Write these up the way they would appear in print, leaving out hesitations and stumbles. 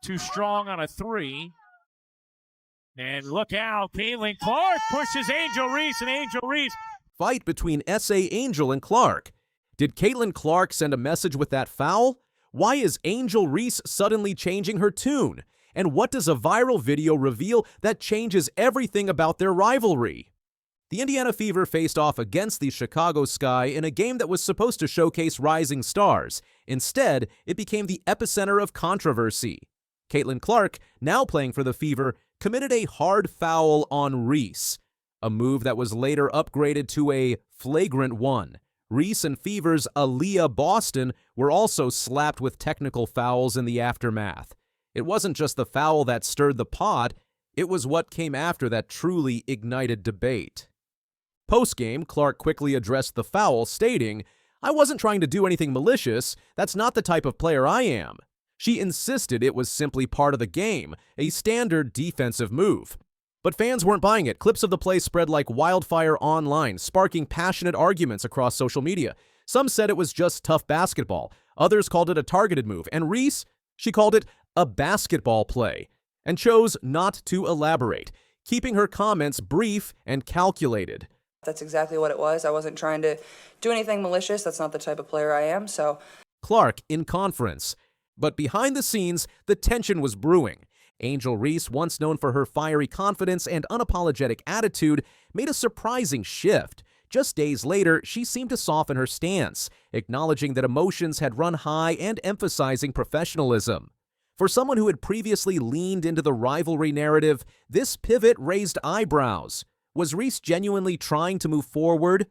too strong on a three. And look out, Caitlin Clark pushes Angel Reese, and Angel Reese. Fight between S.A. Angel and Clark. Did Caitlin Clark send a message with that foul? Why is Angel Reese suddenly changing her tune? And what does a viral video reveal that changes everything about their rivalry? The Indiana Fever faced off against the Chicago Sky in a game that was supposed to showcase rising stars. Instead, it became the epicenter of controversy. Caitlin Clark, now playing for the Fever, committed a hard foul on Reese, a move that was later upgraded to a flagrant one. Reese and Fever's Aaliyah Boston were also slapped with technical fouls in the aftermath. It wasn't just the foul that stirred the pot, it was what came after that truly ignited debate. Post-game, Clark quickly addressed the foul, stating, "I wasn't trying to do anything malicious. That's not the type of player I am." She insisted it was simply part of the game, a standard defensive move. But fans weren't buying it. Clips of the play spread like wildfire online, sparking passionate arguments across social media. Some said it was just tough basketball. Others called it a targeted move. And Reese, she called it a basketball play, and chose not to elaborate, keeping her comments brief and calculated. That's exactly what it was. I wasn't trying to do anything malicious. That's not the type of player I am, so. Clark in conference. But behind the scenes, the tension was brewing. Angel Reese, once known for her fiery confidence and unapologetic attitude, made a surprising shift. Just days later, she seemed to soften her stance, acknowledging that emotions had run high and emphasizing professionalism. For someone who had previously leaned into the rivalry narrative, this pivot raised eyebrows. Was Reese genuinely trying to move forward?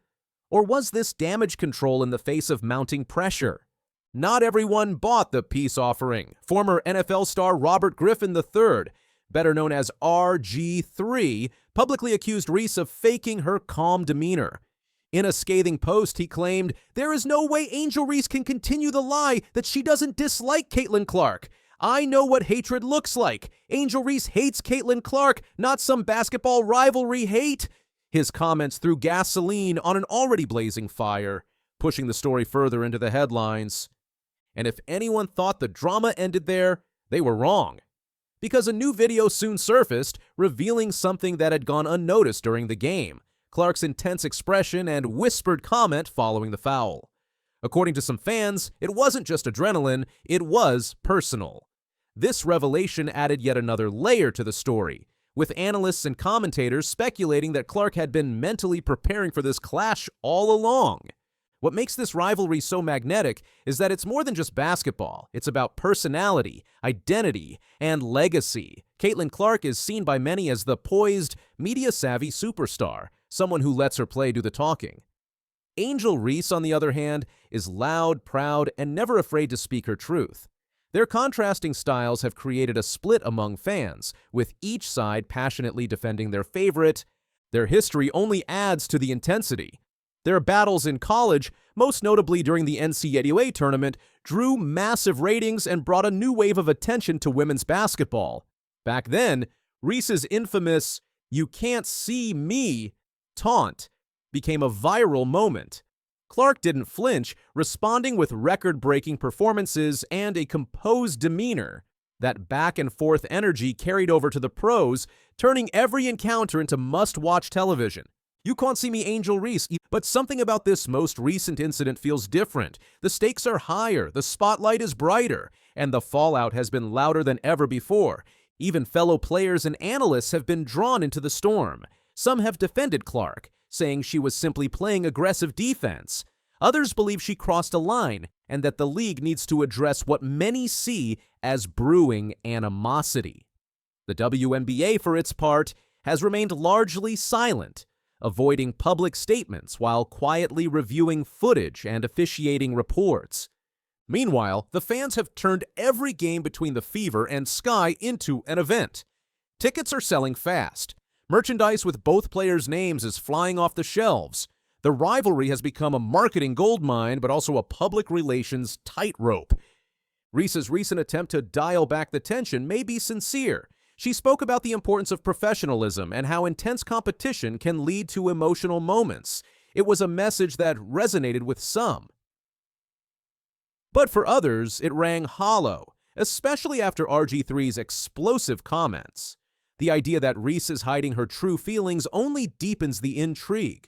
Or was this damage control in the face of mounting pressure? Not everyone bought the peace offering. Former NFL star Robert Griffin III, better known as RG3, publicly accused Reese of faking her calm demeanor. In a scathing post, he claimed, "There is no way Angel Reese can continue the lie that she doesn't dislike Caitlin Clark. I know what hatred looks like. Angel Reese hates Caitlin Clark, not some basketball rivalry hate." His comments threw gasoline on an already blazing fire, pushing the story further into the headlines. And if anyone thought the drama ended there, they were wrong. Because a new video soon surfaced, revealing something that had gone unnoticed during the game: Clark's intense expression and whispered comment following the foul. According to some fans, it wasn't just adrenaline, it was personal. This revelation added yet another layer to the story, with analysts and commentators speculating that Clark had been mentally preparing for this clash all along. What makes this rivalry so magnetic is that it's more than just basketball. It's about personality, identity, and legacy. Caitlin Clark is seen by many as the poised, media-savvy superstar, someone who lets her play do the talking. Angel Reese, on the other hand, is loud, proud, and never afraid to speak her truth. Their contrasting styles have created a split among fans, with each side passionately defending their favorite. Their history only adds to the intensity. Their battles in college, most notably during the NCAA tournament, drew massive ratings and brought a new wave of attention to women's basketball. Back then, Reese's infamous "you can't see me" taunt became a viral moment. Clark didn't flinch, responding with record-breaking performances and a composed demeanor. That back-and-forth energy carried over to the pros, turning every encounter into must-watch television. You can't see me, Angel Reese, but something about this most recent incident feels different. The stakes are higher, the spotlight is brighter, and the fallout has been louder than ever before. Even fellow players and analysts have been drawn into the storm. Some have defended Clark, saying she was simply playing aggressive defense. Others believe she crossed a line, and that the league needs to address what many see as brewing animosity. The WNBA, for its part, has remained largely silent, avoiding public statements while quietly reviewing footage and officiating reports. Meanwhile, the fans have turned every game between the Fever and Sky into an event. Tickets are selling fast. Merchandise with both players' names is flying off the shelves. The rivalry has become a marketing goldmine, but also a public relations tightrope. Reese's recent attempt to dial back the tension may be sincere. She spoke about the importance of professionalism and how intense competition can lead to emotional moments. It was a message that resonated with some. But for others, it rang hollow. especially after RG3's explosive comments. The idea that Reese is hiding her true feelings only deepens the intrigue.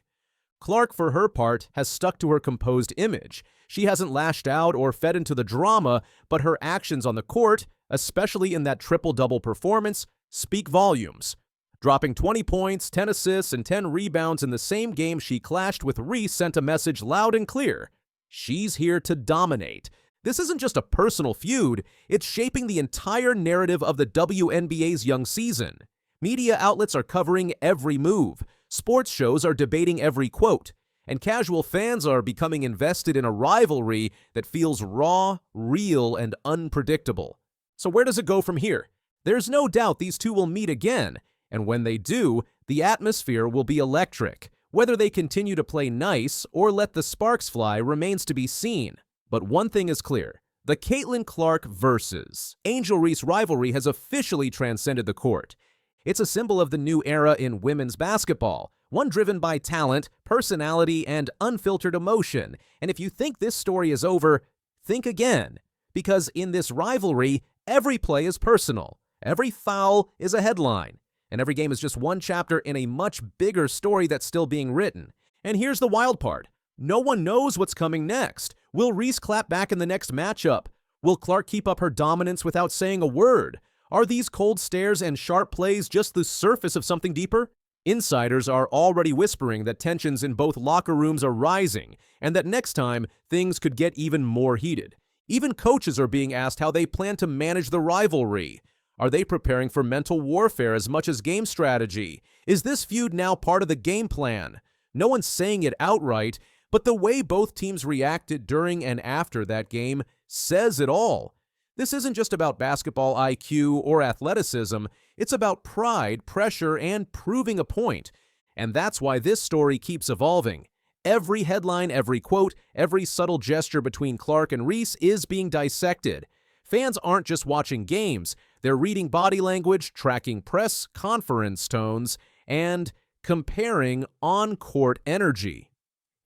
Clark, for her part, has stuck to her composed image. She hasn't lashed out or fed into the drama, but her actions on the court, especially in that triple-double performance, speak volumes. Dropping 20 points, 10 assists, and 10 rebounds in the same game she clashed with Reese sent a message loud and clear. She's here to dominate. This isn't just a personal feud, it's shaping the entire narrative of the WNBA's young season. Media outlets are covering every move, sports shows are debating every quote, and casual fans are becoming invested in a rivalry that feels raw, real, and unpredictable. So where does it go from here? There's no doubt these two will meet again, and when they do, the atmosphere will be electric. Whether they continue to play nice or let the sparks fly remains to be seen. But one thing is clear. The Caitlin Clark versus Angel Reese rivalry has officially transcended the court. It's a symbol of the new era in women's basketball, one driven by talent, personality, and unfiltered emotion. And if you think this story is over, think again. Because in this rivalry, every play is personal, every foul is a headline, and every game is just one chapter in a much bigger story that's still being written. And here's the wild part. No one knows what's coming next. Will Reese clap back in the next matchup? Will Clark keep up her dominance without saying a word? Are these cold stares and sharp plays just the surface of something deeper? Insiders are already whispering that tensions in both locker rooms are rising, and that next time, things could get even more heated. Even coaches are being asked how they plan to manage the rivalry. Are they preparing for mental warfare as much as game strategy? Is this feud now part of the game plan? No one's saying it outright, but the way both teams reacted during and after that game says it all. This isn't just about basketball IQ or athleticism, it's about pride, pressure, and proving a point. And that's why this story keeps evolving. Every headline, every quote, every subtle gesture between Clark and Reese is being dissected. Fans aren't just watching games, they're reading body language, tracking press conference tones, and comparing on-court energy.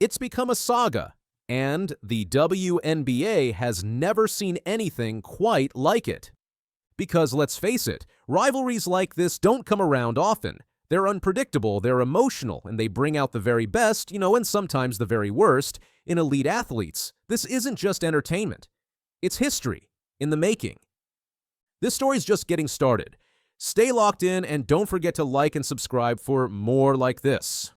It's become a saga, and the WNBA has never seen anything quite like it. Because let's face it, rivalries like this don't come around often. They're unpredictable, they're emotional, and they bring out the very best, and sometimes the very worst, in elite athletes. This isn't just entertainment. It's history in the making. This story's just getting started. Stay locked in and don't forget to like and subscribe for more like this.